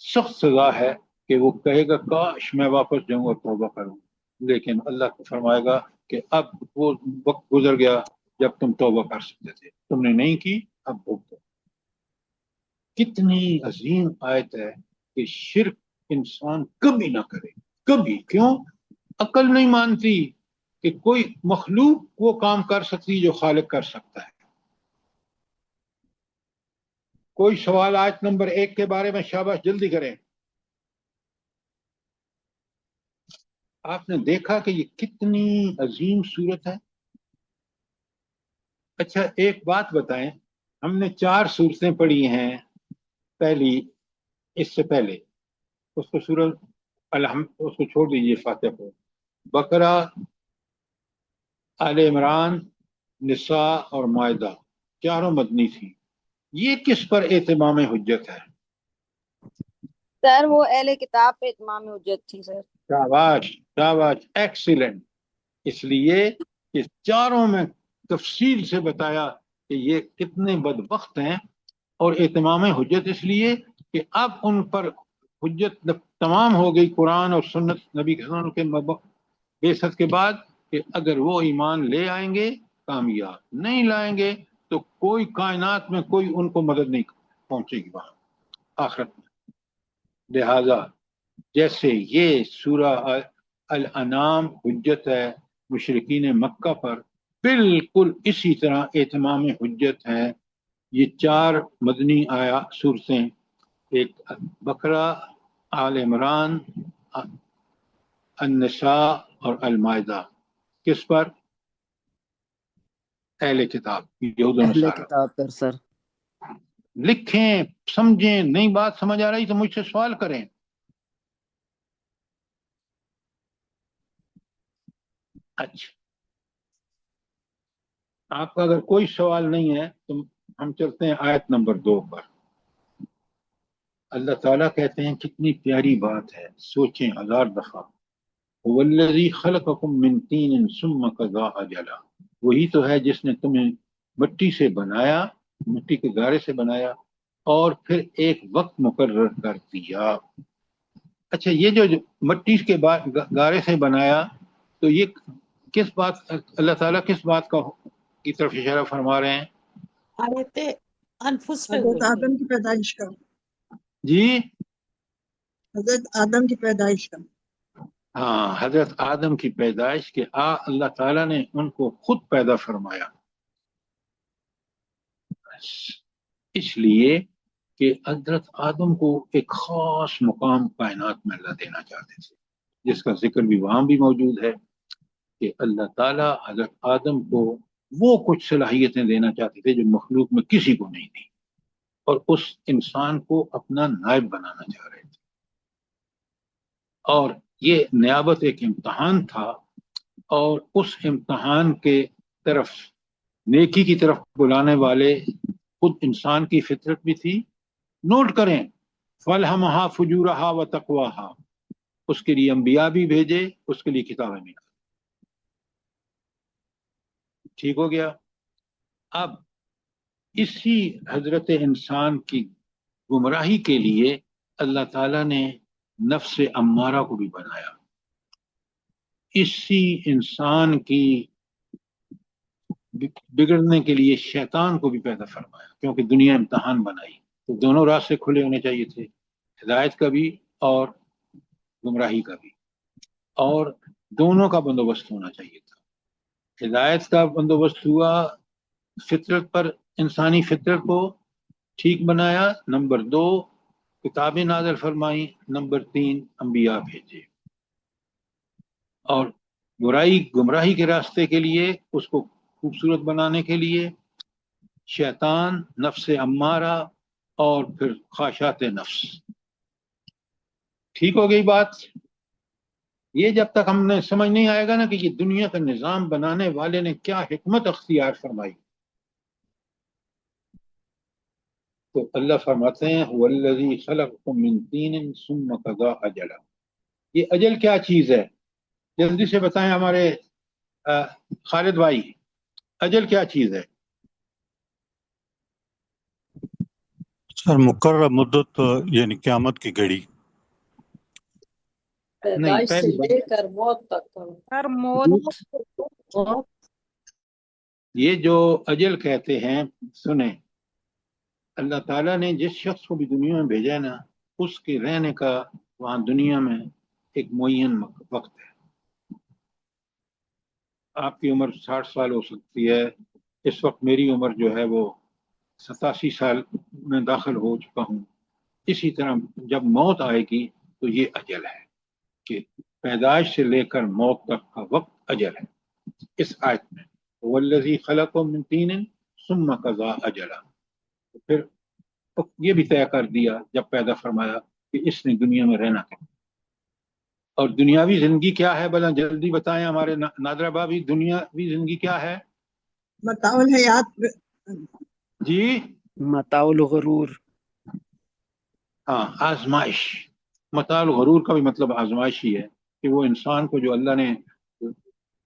سخت سزا ہے کہ وہ کہے گا کاش میں واپس جاؤں اور توبہ کروں. لیکن اللہ کو فرمائے گا کہ اب وہ وقت گزر گیا جب تم توبہ کر سکتے تھے، تم نے نہیں کی، اب بھگتو. کتنی عظیم آیت ہے کہ شرک انسان کبھی نہ کرے، کبھی. کیوں؟ عقل نہیں مانتی کہ کوئی مخلوق وہ کام کر سکتی جو خالق کر سکتا ہے. کوئی سوال آیت نمبر 1 کے بارے میں؟ شاباش جلدی کریں. آپ نے دیکھا کہ یہ کتنی عظیم صورت ہے. اچھا ایک بات بتائیں، ہم نے 4 صورتیں پڑھی ہیں پہلی، اس سے پہلے اس کو سورہ اس کو چھوڑ دیجیے، فاتحہ کو. بقرہ، آل عمران، نساء اور مائدہ، چاروں مدنی تھی. یہ کس پر اتمام حجت ہے؟ سر وہ اہل کتاب پہ اتمام حجت تھی سر. شاباش شاباش، ایکسیلنٹ. اس لیے کہ چاروں میں تفصیل سے بتایا کہ یہ کتنے بدبخت ہیں، اور اتمام حجت اس لیے کہ اب ان پر حجت تمام ہو گئی قرآن اور سنت نبی کے سنت کے بعثت کے بعد، کہ اگر وہ ایمان لے آئیں گے کامیاب، نہیں لائیں گے تو کوئی کائنات میں کوئی ان کو مدد نہیں پہنچے گی وہاں آخرت میں۔ لہذا جیسے یہ سورہ الانعام حجت ہے مشرکین مکہ پر، بالکل اسی طرح اتمام حجت ہے یہ 4 مدنی آیا سورتیں، ایک بقرہ، آل عمران، النساء اور المائدہ، کس پر؟ اہل کتاب، یہود و اہل نصارہ۔ کتاب پر سر۔ لکھیں، سمجھیں، نئی بات سمجھ آ رہی تو مجھ سے سوال کریں۔ اچھا، آپ کا اگر کوئی سوال نہیں ہے تو ہم چلتے ہیں آیت نمبر 2 پر۔ اللہ تعالیٰ کہتے ہیں، کتنی پیاری بات ہے، سوچیں 1000 دفعہ۔ والذی خلقکم من طین ثم قضا اجلا، وہی تو ہے جس نے تمہیں مٹی سے بنایا، مٹی کے گارے سے بنایا، اور پھر ایک وقت مقرر کر دیا۔ اچھا، یہ جو مٹی کے گارے سے بنایا، تو یہ کس بات، اللہ تعالیٰ کس بات کی طرف اشارہ فرما رہے ہیں؟ آیت انفس پہ حضرت ہوئی ہے۔ آدم کی پیدائش کا، جی حضرت آدم کی پیدائش کا۔ ہاں، حضرت آدم کی پیدائش کے اللہ تعالیٰ نے ان کو خود پیدا فرمایا، اس لیے کہ حضرت آدم کو ایک خاص مقام کائنات میں اللہ دینا چاہتے تھے، جس کا ذکر بھی وہاں بھی موجود ہے کہ اللہ تعالیٰ حضرت آدم کو وہ کچھ صلاحیتیں دینا چاہتے تھے جو مخلوق میں کسی کو نہیں تھی، اور اس انسان کو اپنا نائب بنانا چاہ رہے تھے، اور یہ نیابت ایک امتحان تھا، اور اس امتحان کے طرف، نیکی کی طرف بلانے والے خود انسان کی فطرت بھی تھی۔ نوٹ کریں، فَأَلْهَمَهَا فُجُورَهَا وَتَقْوَاهَا، اس کے لیے انبیاء بھی بھیجے، اس کے لیے کتابیں بھی۔ ٹھیک ہو گیا؟ اب اسی حضرت انسان کی گمراہی کے لیے اللہ تعالیٰ نے نفس امارہ کو بھی بنایا، اسی انسان کی بگڑنے کے لیے شیطان کو بھی پیدا فرمایا، کیونکہ دنیا امتحان بنائی تو دونوں راستے کھلے ہونے چاہیے تھے، ہدایت کا بھی اور گمراہی کا بھی، اور دونوں کا بندوبست ہونا چاہیے تھا۔ ہدایت کا بندوبست ہوا، فطرت پر، انسانی فطرت کو ٹھیک بنایا، نمبر 2 کتابیں نازل فرمائی، نمبر 3 انبیاء بھیجے، اور گمراہی کے راستے کے لیے، اس کو خوبصورت بنانے کے لیے شیطان، نفس امارہ، اور پھر خواہشات نفس۔ ٹھیک ہو گئی بات؟ یہ جب تک ہم نے سمجھ نہیں آئے گا نا کہ یہ دنیا کا نظام بنانے والے نے کیا حکمت اختیار فرمائی، تو اللہ فرماتے ہیں وَالَّذِي خَلَقَكُم مِّن طِینٍ ثُمَّ قَضَىٰ أَجَلًا۔ یہ اجل کیا چیز ہے؟ جلدی سے بتائیں ہمارے خالد بھائی، اجل کیا چیز ہے؟ سر مقرر مدت، یعنی قیامت کی گھڑی۔ نہیں، پیدائش سے پہلی لے بات، کر موت تک کا۔ سر موت یہ جو اجل کہتے ہیں، سنیں، اللہ تعالیٰ نے جس شخص کو بھی دنیا میں بھیجا ہے نا، اس کے رہنے کا وہاں دنیا میں ایک معین وقت ہے۔ آپ کی عمر 60 سال ہو سکتی ہے، اس وقت میری عمر جو ہے وہ 87 سال میں داخل ہو چکا ہوں۔ اسی طرح جب موت آئے گی تو یہ اجل ہے، کہ پیدائش سے لے کر موت تک کا وقت اجل ہے۔ اس آیت میں وَالَّذِي خَلَقَكُم مِّن طِینٍ ثُمَّ قَضَىٰ أَجَلًا، پھر یہ بھی طے کر دیا جب پیدا فرمایا کہ اس نے دنیا میں رہنا ہے۔ اور دنیاوی زندگی کیا ہے، بلا جلدی بتائیں ہمارے نادرہ بابی، دنیاوی زندگی کیا ہے؟ متاع الحیات، جی متاع الغرور۔ ہاں، آزمائش۔ متاع الغرور کا بھی مطلب آزمائش ہی ہے، کہ وہ انسان کو جو اللہ نے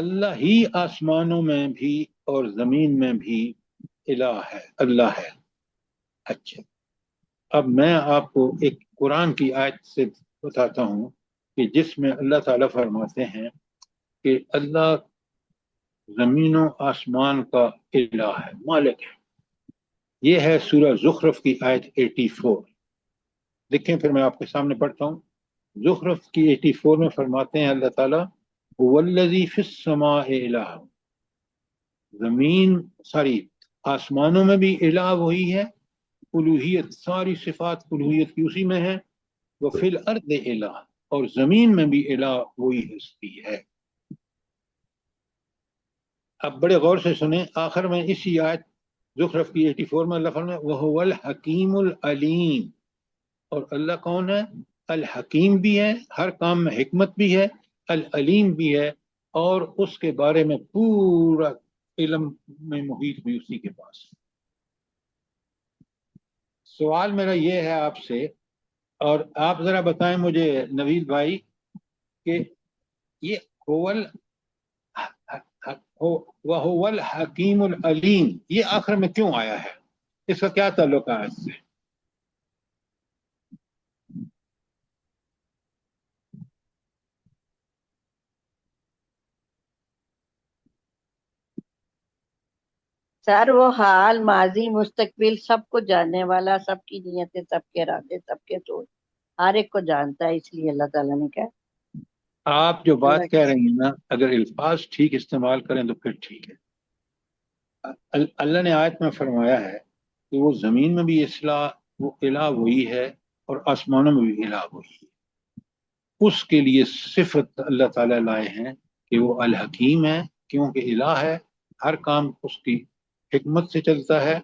اللہ ہی آسمانوں میں بھی اور زمین میں بھی الہ ہے، اللہ ہے۔ اچھا، اب میں آپ کو ایک قرآن کی آیت سے بتاتا ہوں کہ جس میں اللہ تعالیٰ فرماتے ہیں کہ اللہ زمین و آسمان کا الہ ہے، مالک ہے۔ یہ ہے سورہ زخرف کی آیت 84۔ دیکھیں پھر میں آپ کے سامنے پڑھتا ہوں۔ زخرف کی 84 میں فرماتے ہیں اللہ تعالیٰ هو الذی فی السماء الہ، آسمانوں میں بھی الہ وہی ہے، الوہیت ساری صفات الوہیت کی اسی میں ہے، وفی الارض الہ، اور زمین میں بھی الہ وہی ہستی ہے۔ اب بڑے غور سے سنیں، آخر میں اسی آیت زخرف کی 84 میں اللہ فرماتا ہے وَهُوَ الْحَكِيمُ الْعَلِيمُ، اور اللہ کون ہے؟ الحکیم بھی ہے، ہر کام میں حکمت بھی ہے، العلیم بھی ہے، اور اس کے بارے میں پورا علم میں محیط بھی اسی کے پاس۔ سوال میرا یہ ہے آپ سے، اور آپ ذرا بتائیں مجھے نوید بھائی کہ یہ وَهُوَ الْحَكِيمُ الْعَلِيمُ یہ آخر میں کیوں آیا ہے؟ اس کا کیا تعلق ہے اس سے؟ سر وہ حال، ماضی، مستقبل سب کو جاننے والا، سب کی نیتیں، سب کے ارادے، سب کے سوچ ہر ایک کو جانتا ہے، اس لیے اللہ تعالیٰ نے کہا۔ آپ جو بات اللہ کہہ رہی ہیں نا، اگر الفاظ ٹھیک استعمال کریں تو پھر ٹھیک ہے۔ اللہ نے آیت میں فرمایا ہے کہ وہ زمین میں بھی وہ الہ وہی ہے اور آسمانوں میں بھی الہ وہی ہے۔ اس کے لیے صفت اللہ تعالیٰ لائے ہیں کہ وہ الحکیم ہے، کیونکہ الہ ہے، ہر کام اس کی حکمت سے چلتا ہے،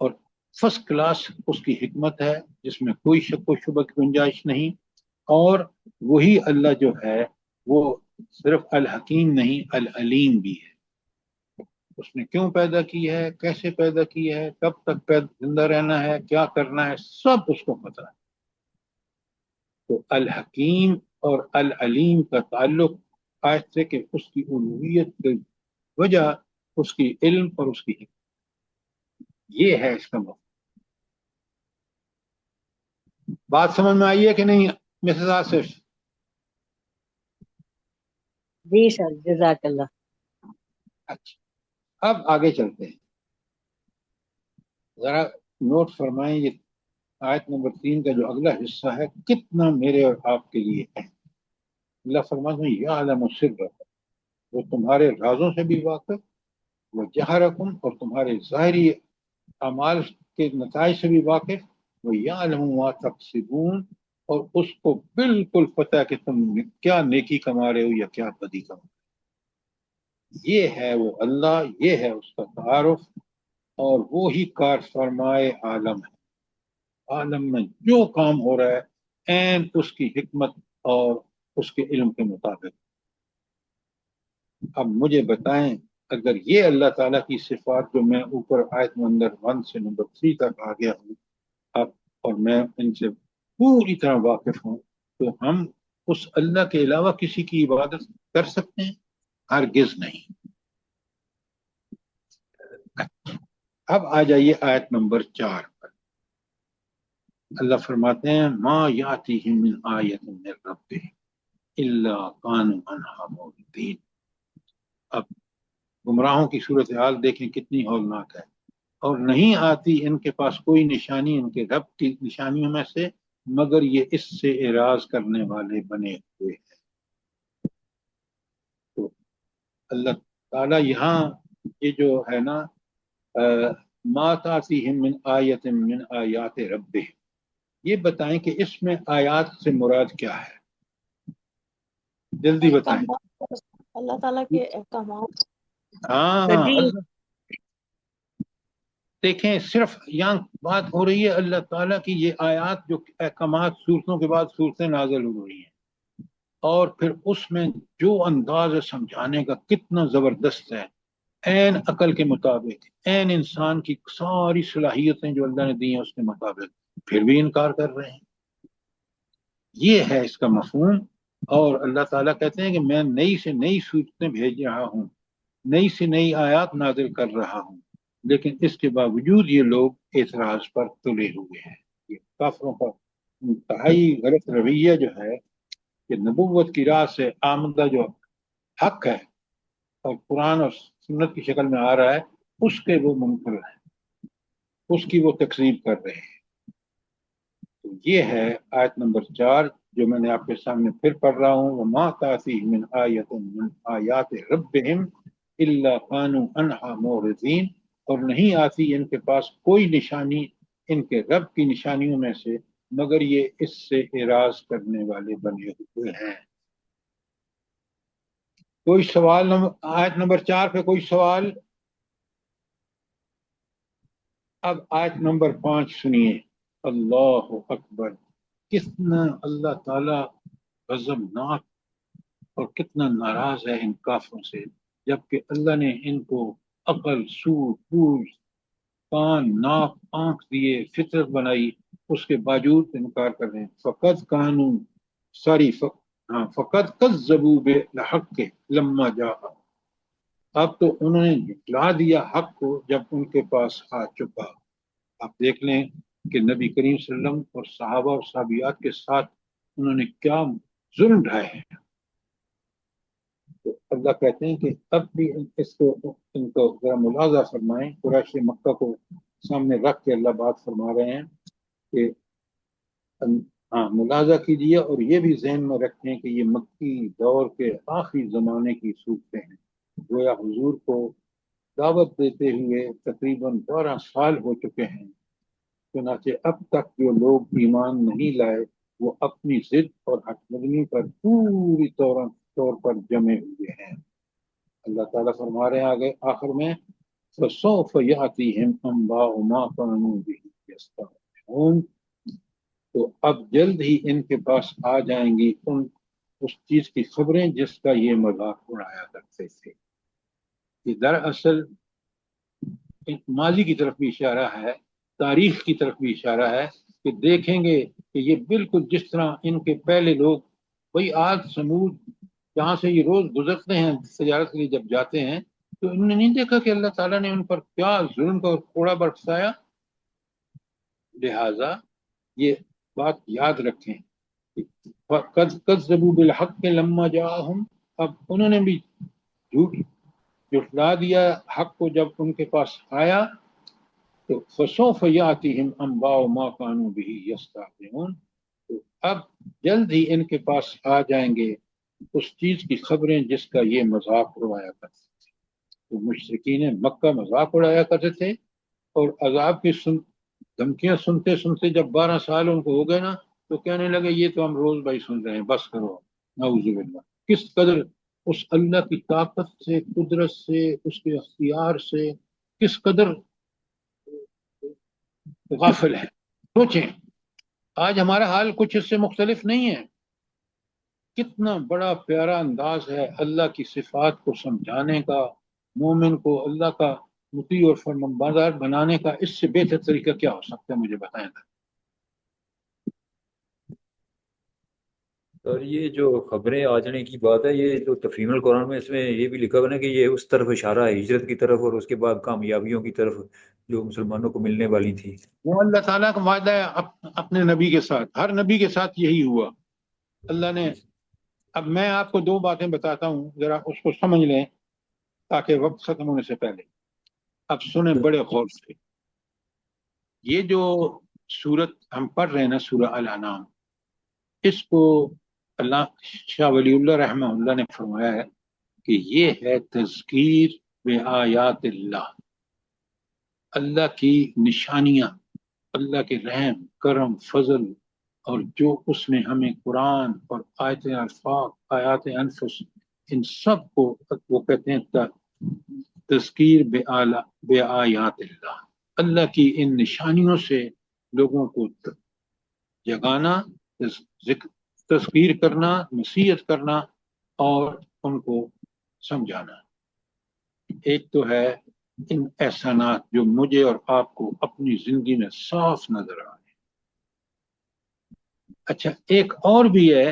اور فرسٹ کلاس اس کی حکمت ہے جس میں کوئی شک و شبہ کی گنجائش نہیں۔ اور وہی اللہ جو ہے وہ صرف الحکیم نہیں، العلیم بھی ہے۔ اس نے کیوں پیدا کی ہے، کیسے پیدا کی ہے، کب تک زندہ رہنا ہے، کیا کرنا ہے، سب اس کو پتہ ہے۔ تو الحکیم اور العلیم کا تعلق آیت سے کہ اس کی الوہیت کی وجہ اس کی علم اور اس کی حکمت، یہ ہے اس کا مطلب۔ بات سمجھ میں آئی ہے کہ نہیں مسز آصف؟ جی سر، جزاک اللہ۔ اچھا، اب آگے چلتے ہیں، ذرا نوٹ فرمائیں یہ آیت نمبر 3 کا جو اگلا حصہ ہے کتنا میرے اور آپ کے لیے ہے۔ اللہ فرماتے ہیں یعلم سرکم، وہ تمہارے رازوں سے بھی واقف، وہ جہرکم، اور تمہارے ظاہری اعمال کے نتائج سے بھی واقف، وہ یعلم ما تکسبون، اور اس کو بالکل پتہ ہے کہ تم کیا نیکی کما رہے ہو یا کیا بدی کما رہے ہو۔ یہ ہے وہ اللہ، یہ ہے اس کا تعارف، اور وہی کار فرمائے عالم ہے۔ عالم میں جو کام ہو رہا ہے عین اس کی حکمت اور اس کے علم کے مطابق۔ اب مجھے بتائیں، اگر یہ اللہ تعالیٰ کی صفات جو میں اوپر آیت نمبر 1 سے نمبر 3 تک آ گیا ہوں اب، اور میں ان سے پوری طرح واقف ہوں، تو ہم اس اللہ کے علاوہ کسی کی عبادت کر سکتے ہیں؟ ہرگز نہیں۔ اب آ جائیے آیت نمبر 4 پر۔ اللہ فرماتے ہیں ما یاتیہم من آیۃ من ربہم الا کانوا عنہا معرضین۔ اب گمراہوں کی صورتحال دیکھیں کتنی ہولناک ہے، اور نہیں آتی ان کے پاس کوئی نشانی ان کے رب کی نشانیوں میں سے مگر یہ اس سے اعراض کرنے والے بنے ہوئے ہیں۔ تو اللہ تعالیٰ یہاں یہ جو ہے نا ما تاتیہم من آیۃ من آیات ربہم، یہ بتائیں کہ اس میں آیات سے مراد کیا ہے؟ جلدی بتائیں۔ اللہ تعالیٰ کے احکامات۔ ہاں، دیکھیں صرف یہاں بات ہو رہی ہے اللہ تعالیٰ کی یہ آیات جو احکامات صورتوں کے بعد صورتیں نازل ہو رہی ہیں، اور پھر اس میں جو انداز سمجھانے کا کتنا زبردست ہے، عین عقل کے مطابق، عین انسان کی ساری صلاحیتیں جو اللہ نے دی ہیں اس کے مطابق، پھر بھی انکار کر رہے ہیں۔ یہ ہے اس کا مفہوم اور اللہ تعالیٰ کہتے ہیں کہ میں نئی سے نئی صورتیں بھیج رہا ہوں، نئی سے نئی آیات نازل کر رہا ہوں، لیکن اس کے باوجود یہ لوگ اعتراض پر تلے ہوئے ہیں۔ یہ کافروں کا انتہائی غلط رویہ جو ہے کہ نبوت کی راہ سے آمدہ جو حق ہے اور قرآن اور سنت کی شکل میں آ رہا ہے، اس کے وہ منکر ہیں، اس کی وہ تکذیب کر رہے ہیں۔ تو یہ ہے آیت نمبر 4 جو میں نے آپ کے سامنے پھر پڑھ رہا ہوں، وَمَا تَأْتِيهِم مِّنْ آیَةٍ مِّنْ آیَاتِ رَبِّهِمْ إِلَّا كَانُوا عَنْهَا مُعْرِضِينَ، اور نہیں آتی ان کے پاس کوئی نشانی ان کے رب کی نشانیوں میں سے مگر یہ اس سے اعراض کرنے والے بنے ہوئے ہیں۔ کوئی سوال آیت نمبر 4 پہ کوئی سوال؟ اب آیت نمبر 5 سنیے۔ اللہ اکبر، کتنا اللہ تعالیٰ غضبناک اور کتنا ناراض ہے ان کافروں سے، جبکہ اللہ نے ان کو عقل، سور، بوجھ، کان، ناک، آنکھ دیے، فطرت بنائی، اس کے باوجود انکار کر رہے ہیں۔ فقد کذبوا بالحق لما جاء، اب تو انہوں نے جھٹلا دیا حق کو جب ان کے پاس آ چکا۔ آپ دیکھ لیں کہ نبی کریم صلی اللہ علیہ وسلم اور صحابہ اور صحابیات کے ساتھ انہوں نے کیا ظلم ڈھائے ہیں۔ تو اللہ کہتے ہیں کہ اب بھی ان کو ذرا ملاحظہ فرمائیں، قریش مکہ کو سامنے رکھ کے اللہ بات فرما رہے ہیں کہ ملاحظہ کیجیے اور یہ بھی ذہن میں رکھیں کہ یہ مکی دور کے آخری زمانے کی صورتیں ہیں۔ گویا حضور کو دعوت دیتے ہوئے تقریباً 12 سال ہو چکے ہیں، چنانچہ اب تک جو لوگ ایمان نہیں لائے وہ اپنی ضد اور حق مدنی پر پوری طور پر جمے ہوئے ہیں۔ اللہ تعالیٰ فرما رہے ہیں آگے آخر میں فَسَوْفَ يَأْتِيهِمْ أَنْبَاءُ مَا كَانُوا بِهِ يَسْتَهْزِئُونَ، تو اب جلد ہی ان کے پاس آ جائیں گی اس چیز کی خبریں جس کا یہ مذاق اڑایا کرتے تھے۔ یہ دراصل ماضی کی طرف بھی اشارہ ہے، تاریخ کی طرف بھی اشارہ ہے کہ دیکھیں گے کہ یہ بالکل جس طرح ان کے پہلے لوگ، وہی عاد سمود جہاں سے یہ روز گزرتے ہیں تجارت کے لیے جب جاتے ہیں، تو انہوں نے نہیں دیکھا کہ اللہ تعالیٰ نے ان پر کیا ظلم کا کوڑا برسایا۔ لہذا یہ بات یاد رکھیں، کذبوا بالحق لما جاءہم، اب انہوں نے بھی جھٹلا دیا حق کو جب ان کے پاس آیا، تو فسوف یاتیہم انباء ما کانوا بہ یستہزئون، تو اب جلد ہی ان کے پاس آ جائیں گے اس چیز کی خبریں جس کا یہ مذاق اڑایا کرتے تھے۔ تو مشرکین مکہ مذاق اڑایا کرتے تھے، اور عذاب کی دھمکیاں سنتے سنتے جب 12 سال ان کو ہو گئے نا، تو کہنے لگے یہ تو ہم روز بھائی سن رہے ہیں، بس کرو، نعوذ باللہ۔ کس قدر اس اللہ کی طاقت سے، قدرت سے، اس کے اختیار سے کس قدر غافل ہے۔ سوچیں آج ہمارا حال کچھ اس سے مختلف نہیں ہے۔ کتنا بڑا پیارا انداز ہے اللہ کی صفات کو سمجھانے کا، مومن کو اللہ کا مطیع اور فرمانبردار بنانے کا، اس سے بہتر طریقہ کیا ہو سکتا ہے؟ مجھے بتائیں گا۔ اور یہ جو خبریں آ جانے کی بات ہے، یہ جو تفہیم القرآن میں اس میں یہ بھی لکھا ہوا ہے کہ یہ اس طرف اشارہ ہے، ہجرت کی طرف اور اس کے بعد کامیابیوں کی طرف جو مسلمانوں کو ملنے والی تھی۔ وہ اللہ تعالیٰ کا وعدہ ہے اپنے نبی کے ساتھ، ہر نبی کے ساتھ یہی ہوا۔ اللہ نے، اب میں آپ کو 2 باتیں بتاتا ہوں، ذرا اس کو سمجھ لیں تاکہ وقت ختم ہونے سے پہلے۔ اب سنیں بڑے غور سے، یہ جو سورت ہم پڑھ رہے ہیں نا، سورہ الانعام، اس کو اللہ شاہ ولی اللہ رحمہ اللہ نے فرمایا ہے کہ یہ ہے تذکیر بآیات اللہ، اللہ کی نشانیاں، اللہ کے رحم، کرم، فضل، اور جو اس نے ہمیں قرآن اور آیات الفاظ، آیات انفس، ان سب کو وہ کہتے ہیں تذکیر بآیات اللہ، اللہ کی ان نشانیوں سے لوگوں کو جگانا، تذکیر کرنا، نصیحت کرنا اور ان کو سمجھانا۔ ایک تو ہے ان احسانات جو مجھے اور آپ کو اپنی زندگی میں صاف نظر آ رہے ہیں۔ اچھا، ایک اور بھی ہے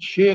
6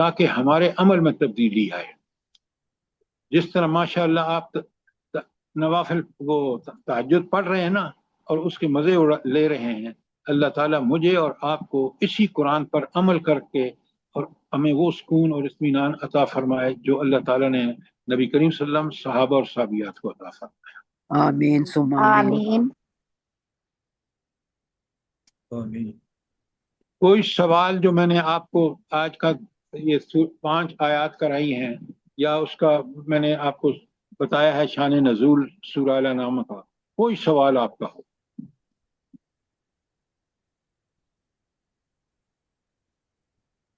تاکہ ہمارے عمل میں تبدیلی آئے. جس طرح ماشاءاللہ آپ نوافل وہ تہجد پڑھ رہے ہیں نا اور اس کے مزے لے رہے ہیں، اللہ تعالیٰ مجھے اور آپ کو اسی قرآن پر عمل کر کے اور ہمیں وہ سکون اور اطمینان عطا فرمائے جو اللہ تعالیٰ نے نبی کریم صلی اللہ علیہ وسلم، صحابہ اور صحابیات کو عطا فرمایا. آمین ثم آمین. آمین. آمین. کوئی سوال جو میں نے آپ کو آج کا یہ 5 آیات کرائی ہیں یا اس کا میں نے آپ کو بتایا ہے شان نزول سورہ الانعام کا، کوئی سوال آپ کا ہو؟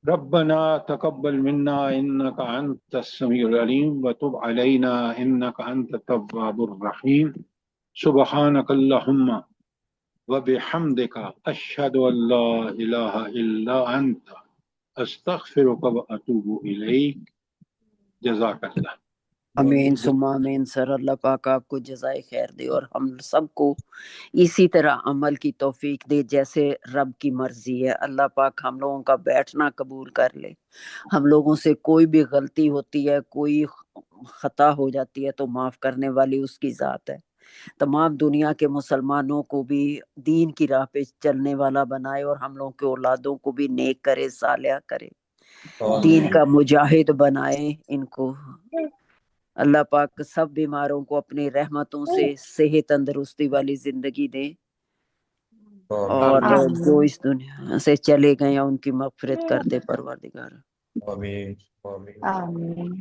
ربنا تقبل منا انك انت السميع العليم وتب علينا انك انت التواب الرحيم سبحانك اللهم وبحمدك اشهد ان لا اله الا انت استغفرك واتوب اليك. جزاک اللہ. آمین ثم آمین. سر اللہ پاک آپ کو جزائے خیر دے اور ہم سب کو اسی طرح عمل کی توفیق دے جیسے رب کی مرضی ہے. اللہ پاک ہم لوگوں کا بیٹھنا قبول کر لے. ہم لوگوں سے کوئی بھی غلطی ہوتی ہے، کوئی خطا ہو جاتی ہے تو معاف کرنے والی اس کی ذات ہے. تمام دنیا کے مسلمانوں کو بھی دین کی راہ پہ چلنے والا بنائے اور ہم لوگوں کے اولادوں کو بھی نیک کرے، صالح کرے، دین کا مجاہد بنائے ان کو. اللہ پاک سب بیماروں کو اپنی رحمتوں سے صحت تندرستی والی زندگی دے اور جو اس دنیا سے چلے گئے ہیں ان کی مغفرت کر دے پروردگار. آمین. آمین.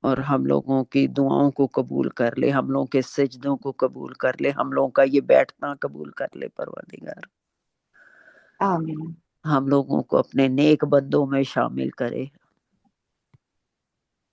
اور ہم لوگوں کی دعاؤں کو قبول کر لے، ہم لوگوں کے سجدوں کو قبول کر لے، ہم لوگوں کا یہ بیٹھنا قبول کر لے پروردگار. آمین. ہم لوگوں کو اپنے نیک بندوں میں شامل کرے.